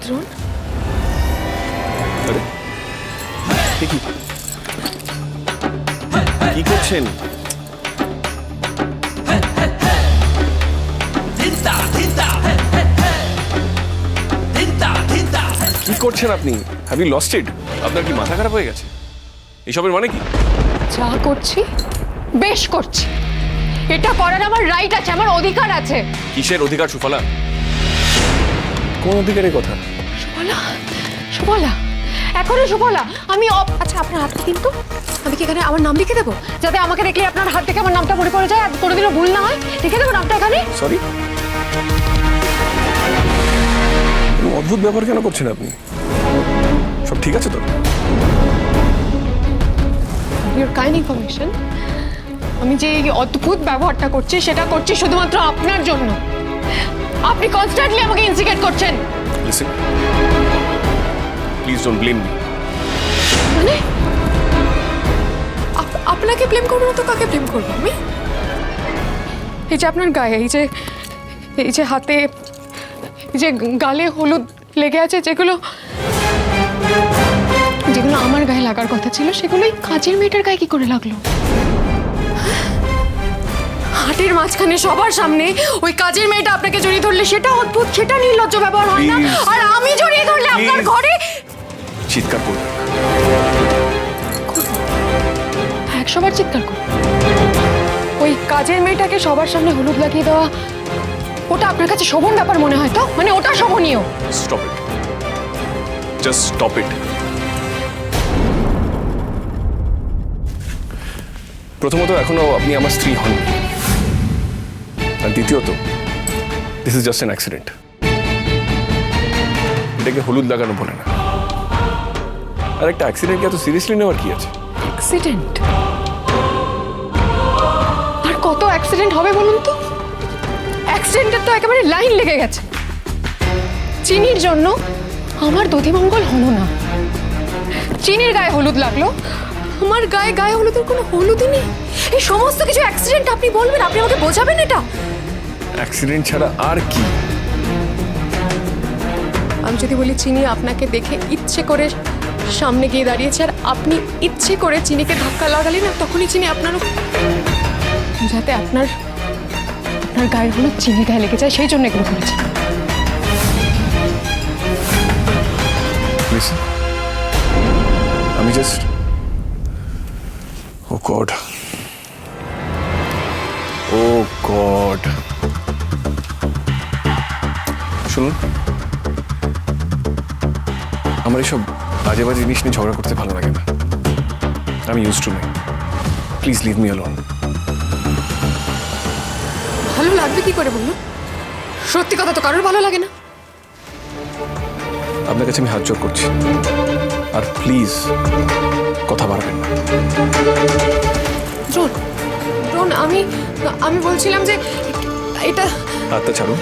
দ্রোণ, আরে কি কি করছেন? কি করছেন আপনি? Have you lost it? আপনার কি মাথা খারাপ হয়ে গেছে? এসবের মানে কি? যা করছি বেশ করছি, এটা করার আমার রাইট আছে, আমার অধিকার আছে। কিসের অধিকার সুফলা? কোন অধিকারের কথা? সুফলা, সুফলা, এখনো সুফলা, আমি আচ্ছা আপনার হাতটা দিন তো, আমি কি এখানে আমার নাম লিখে দেবো, যাতে আমাকে দেখলে আপনার হাত থেকে আমার নামটা মনে পড়ে যায় আর কোনোদিনও ভুল না হয়? লিখে দেবো নামটা এখানে। সরি, অদ্ভুত ব্যাপার কেন করছেন আপনি? সব ঠিক আছে তো? ইউর কাইন্ড ইনফরমেশন, আমি যে এই অদ্ভুত ব্যবহারটা করছি সেটা করছি শুধুমাত্র আপনার জন্য। আপনি কনস্ট্যান্টলি আমাকে ইনসিগেট করছেন। Listen, please don't blame me. মানে আপনাকে ব্লেম করবো না তো কাকে ব্লেম করবো আমি? এই যে আপনার গায়ে, এই যে হাতে, এই যে গালে হলুদ লেগে আছে, যেগুলো আমার গায়ে লাগার কথা ছিল সেগুলোই কাজের মেয়েটার গায়ে কি করে লাগলো? হাটের মাঝখানে সবার সামনে ওই কাজের মেয়েটা আপনাকে জড়িয়ে ধরলে সেটা অদ্ভুত, সেটা নির্লজ্জ ব্যবহার হয় না? আর আমি জড়িয়ে ধরলে আপনার ঘরে চিৎকার করবে? 100 বার চিৎকার করব। ওই কাজের মেয়েটাকে সবার সামনে হলুদ লাগিয়ে দেওয়া, ওটা আপনার কাছে শোভন ব্যাপার মনে হয় তো? মানে ওটা শোভনীয়? Stop it, just stop it. প্রথমত, এখনো আপনি আমার স্ত্রী হন, আর দ্বিতীয়ত this is just an accident. এটাকে হলুদ লাগানো বলে না। আর একটা অ্যাক্সিডেন্টকে এত সিরিয়াসলি নেওয়ার কি আছে? অ্যাক্সিডেন্ট? আর কত অ্যাক্সিডেন্ট হবে বলুন তো? অ্যাক্সিডেন্টের তো একেবারে লাইন লেগে গেছে। চিনির জন্য আমার দধিমঙ্গল হলো না, চিনির গায়ে হলুদ লাগলো, আমার গায়ে হলুদের কোনো হলুদই নেই। এই সমস্ত কিছু অ্যাক্সিডেন্ট আপনি বলবেন? আপনি আমাকে বোঝাবেন এটা? অ্যাক্সিডেন্ট ছাড়া আর কি? আমি যদি বলি চিনি আপনাকে দেখে ইচ্ছে করে সামনে গিয়ে দাঁড়িয়েছে আর আপনি ইচ্ছে করে চিনিকে ধাক্কা লাগালেন, না তখনই চিনি আপনারও, যাতে আপনার গায়ের হলুদ চিনির গায়ে লেগে যায়, সেই জন্য এগুলো করেছে। আমি জাস্ট, ও গড, ও গড। শুনুন, আমার এইসব বাজে বাজে জিনিস নিয়ে ঝগড়া করতে ভালো লাগে না। আমি use to me, please leave me alone. ভালো লাগবে কি করে বলুন? সত্যি কথা তো কারোর ভালো লাগে না। আপনার কাছে আমি হাত জোড় করছি, আর প্লিজ কথা বাড়াবেন না। ড্রোন, ড্রোন, আমি বলছিলাম যে এটা, হাতটা ছাড়ুন।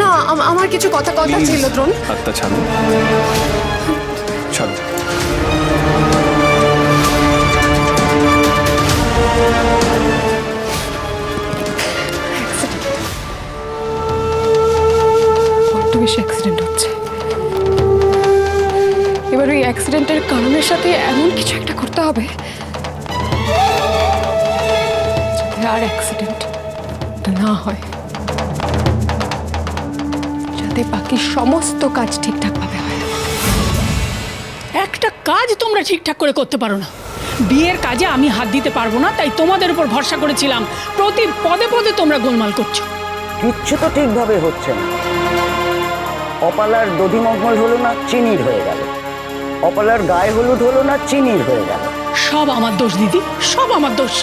না আমার কিছু কথা ছিল ড্রোন। হাতটা ছাড়ুন, ছাড়ুন। বড্ড বেশি অ্যাক্সিডেন্ট হচ্ছে। এবার ওই অ্যাক্সিডেন্টের কারণের সাথে এমন কিছু একটা করতে হবে যাতে আর অ্যাক্সিডেন্ট না হয়, যাতে বাকি সমস্ত কাজ ঠিকঠাক ভাবে হয়। একটা কাজ তোমরা ঠিকঠাক করে করতে পারো না। বিয়ের কাজে আমি হাত দিতে পারবো না, তাই তোমাদের উপর ভরসা করেছিলাম। প্রতি পদে পদে তোমরা গোলমাল করছো। কিচ্ছু তো ঠিকভাবে হচ্ছে না। অপালার দধিমঙ্গল হলো না, চিনির হয়ে গেল। অপালার গায়ে হলুদ হলো না, চিনির হয়ে গেল। সব আমার দোষ দিদি, সব আমার দোষ।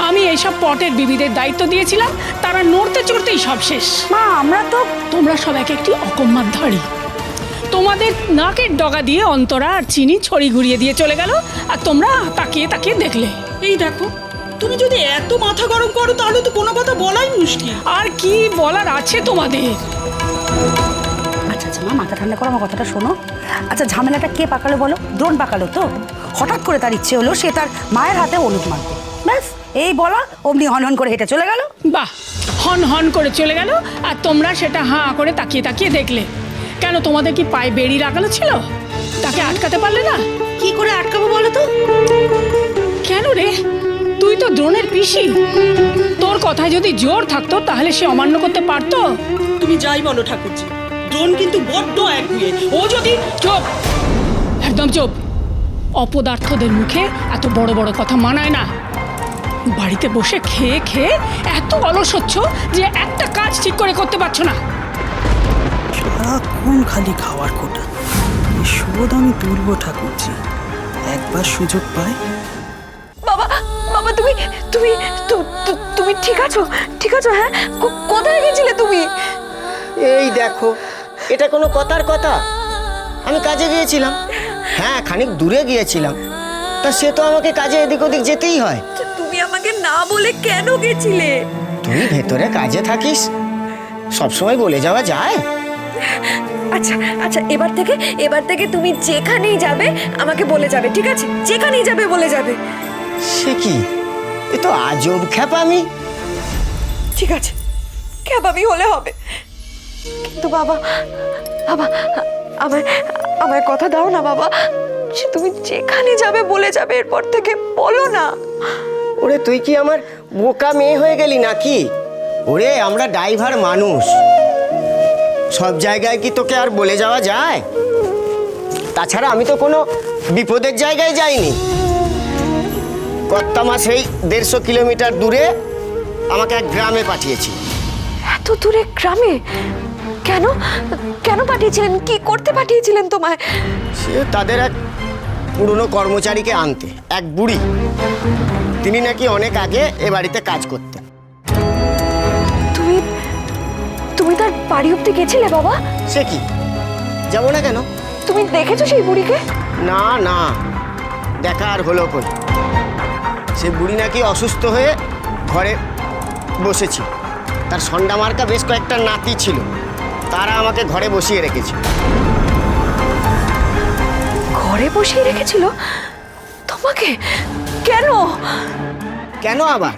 আমি এইসব পটের বিবিদের দায়িত্ব দিয়েছিলাম, তারা নড়তে চড়তেই সব শেষ। মা, আমরা তো, তোমরা সব এক একটি অকম্মার ধাড়ি। তোমাদের নাকের ডগা দিয়ে অন্তরা আর চিনি ছড়ি ঘুরিয়ে দিয়ে চলে গেল, আর তোমরা তাকিয়ে তাকিয়ে দেখলে। এই দেখো, তুমি যদি এত মাথা গরম করো তাহলে তো কোনো কথা বলাই মুশকিল। আর কি বলার আছে তোমাদের? আচ্ছা আচ্ছা মা, মাথা ঠান্ডা করো, আমার কথাটা শোনো। আচ্ছা, ঝামেলাটা কে পাকালো বলো? দ্রোণ পাকালো তো। হঠাৎ করে তার ইচ্ছে হলো সে তার মায়ের হাতে হলুদ মাখবে, ব্যাস এই বলা, অমনি হন হন করে হেঁটে চলে গেল। বাহ, হন হন করে চলে গেল, আর তোমরা সেটা হাঁ করে তাকিয়ে তাকিয়ে দেখলে। কেন তোমাদের কি পায়ে বেড়ি লাগানো ছিল? তাকে আটকাতে পারলে না? কি করে আটকাবো বলো তো? কেন রে, তুই তো দ্রোণের পিসি, তোর কথায় যদি জোর থাকতো তাহলে সে অমান্য করতে পারতো? তুমি যাই বলো ঠাকুরজি, দ্রোণ কিন্তু বড্ড একগুঁয়ে। ও যদি চুপ, একদম চুপ। অপদার্থদের মুখে এত বড় বড় কথা মানায় না। বাড়িতে বসে খেয়ে খেয়ে এত অলস হচ্ছ যে একটা কাজ ঠিক করে করতে পারছো না। সারাক্ষণ খালি খাওয়ার খোটা। এই শোধ আমি তুলবো ঠাকুরজি, একবার সুযোগ পাই। বাবা বাবা তুমি তুমি তুমি ঠিক আছো? ঠিক আছো? হ্যাঁ, কোথায় গেছিলে তুমি? এই দেখো, এটা কোনো কথার কথা? আমি কাজে গিয়েছিলাম। হ্যাঁ, খানিক দূরে গিয়েছিলাম, তা সে তো আমাকে কাজে এদিক ওদিক যেতেই হয়। তুমি আমাকে না বলে কেন গেছিলে? তুই ভেতরে কাজে থাকিস, সবসময় বলে যাওয়া যায়? আচ্ছা আচ্ছা, এবার থেকে তুমি যেখানেই যাবে আমাকে বলে যাবে, ঠিক আছে? যেখানেই যাবে বলে যাবে। সে কি, এ তো আজব খ্যাপামি। ঠিক আছে, খেপামি হলে হবে, কিন্তু বাবা বাবা আমায় আমায় কথা দাও না বাবা, যে তুমি যেখানে যাবে বলে যাবে, এরপর থেকে বলো না। ওরে, তুই কি আমার বোকা মেয়ে হয়ে গেলি নাকি? ওরে, আমরা ড্রাইভার মানুষ, সব জায়গায় কি তোকে আর বলে যাওয়া যায়? তাছাড়া আমি তো কোনো বিপদের জায়গায় যাইনি। কর্তামা সেই 150 কিলোমিটার দূরে আমাকে এক গ্রামে পাঠিয়েছি। এত দূরে গ্রামে কেন? কেন পাঠিয়েছিলেন? কি করতে পাঠিয়েছিলেন তোমায়? সে তাদের এক পুরনো কর্মচারীকে আনতে, এক বুড়ি। তিনি নাকি অনেক আগে এ বাড়িতে কাজ করতেন। তুমি তুমি তার বাড়ি অব্দি গেছিলে বাবা? সে কি, যাবো না কেন? তুমি দেখেছো সেই বুড়িকে? না না, দেখা আর হলো কই। সে বুড়ি নাকি অসুস্থ হয়ে ঘরে বসেছিল। তার সন্ডা মার্কা বেশ কয়েকটা নাতি ছিল, তারা আমাকে ঘরে বসিয়ে রেখেছে। ঘরে বসিয়ে রেখেছিল তোমাকে? কেন? কেন আবার?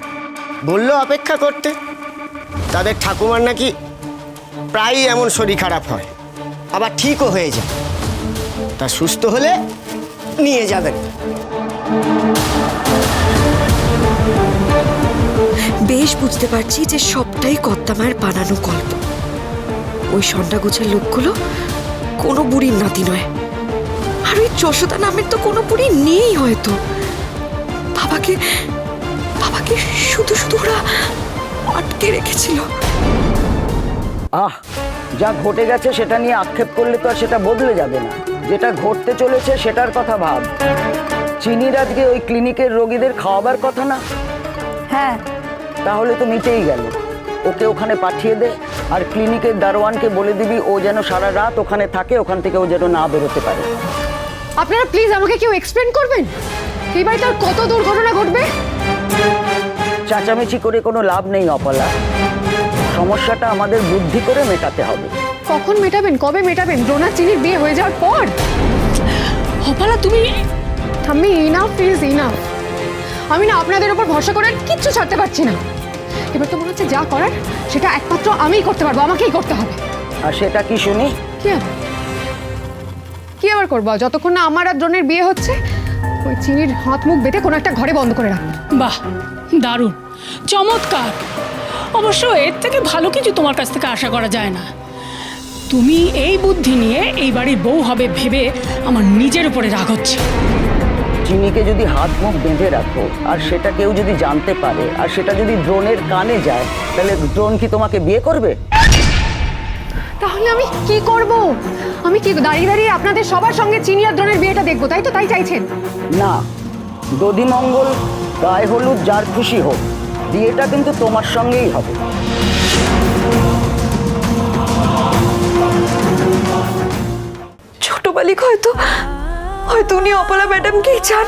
বললো অপেক্ষা করতে। তাদের ঠাকুমার নাকি প্রায়ই এমন শরীর খারাপ হয়, আবার ঠিকও হয়ে যায়। তা সুস্থ হলে নিয়ে যাবেন। বেশ বুঝতে পারছি যে সবটাই কর্তামায়ের বানানো গল্প। ওই সন্ডা গোছের লোকগুলো কোনো বুড়ির নাতি নয়, আর ওই যশোদা নামের তো কোনো বুড়ি নেই হয়তো। বাবাকে বাবাকে শুধু শুধু ওরা আটকে রেখেছিল। যা ঘটে গেছে সেটা নিয়ে আক্ষেপ করলে তো আর সেটা বদলে যাবে না। যেটা ঘটতে চলেছে সেটার কথা ভাব। চিনির আজকে ওই ক্লিনিকের রোগীদের খাওয়াবার কথা না? হ্যাঁ, তাহলে তো মিটেই গেল। ওকে ওখানে পাঠিয়ে দে, আর ক্লিনিকের দারোয়ানকে বলে দিবি ও যেন সারা রাত ওখানে থাকে, ওখান থেকে ও যেন না বেরোতে পারে। আপনারা প্লিজ আমাকে কেউ এক্সপ্লেন করবেন এই বাড়িতে আর কত দুর্ঘটনা ঘটবে? চাচামেচি করে কোনো লাভ নেই অপলা। সমস্যাটা আমাদের বুদ্ধি করে মেটাতে হবে। কখন মেটাবেন? কবে মেটাবেন? ডোনা চিনির বিয়ে হয়ে যাওয়ার পর? অপালা, তুমি আমি ইনাফ প্লিজ ইনাফ। আমি না আপনাদের উপর ভরসা করে কিচ্ছু ছাড়তে পারছি না। এবার তো মনে হচ্ছে যা করার সেটা একমাত্র আমিই করতে পারবো, আমাকেই করতে হবে। আর সেটা কি শুনি? কি আবার করবো? যতক্ষণ না আমার আর ড্রোনের বিয়ে হচ্ছে, ওই চিনির হাত মুখ বেঁধে কোনো একটা ঘরে বন্ধ করে রাখবো। বাহ, দারুণ, চমৎকার। অবশ্য এর থেকে ভালো কিছু তোমার কাছ থেকে আশা করা যায় না। তুমি এই বুদ্ধি নিয়ে এই বাড়ির বউ হবে ভেবে আমার নিজের উপরে রাগ হচ্ছে। চিনিকে যদি হাত মুখ বেঁধে রাখো আর সেটা কেউ যদি জানতে পারে, আর সেটা যদি ড্রোনের কানে যায়, তাহলে ড্রোন কি তোমাকে বিয়ে করবে? তাহলে আমি কি করব? আমি কি দাঁড়িয়ে দাঁড়িয়ে আপনাদের সবার সঙ্গে চিনি আর ড্রোনের বিয়েটা দেখবো, তাই তো? তাই চাইছেন? না, দধিমঙ্গল গায়ে হলুদ যার খুশি হোক, বিয়েটা কিন্তু তোমার সঙ্গেই হবে। ছোট বালিক হয়তো হয়তো উনি অপলা ম্যাডামকেই চান,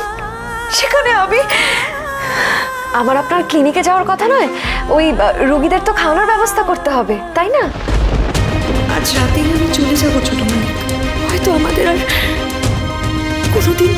সেখানে আমি। আমার আপনার ক্লিনিকে যাওয়ার কথা নয়, ওই রোগীদের তো খাওয়ানোর ব্যবস্থা করতে হবে, তাই না? আজ রাতেই আমি চলে যাবো ছোট মালিক। হয়তো আমাদের আর কোনোদিন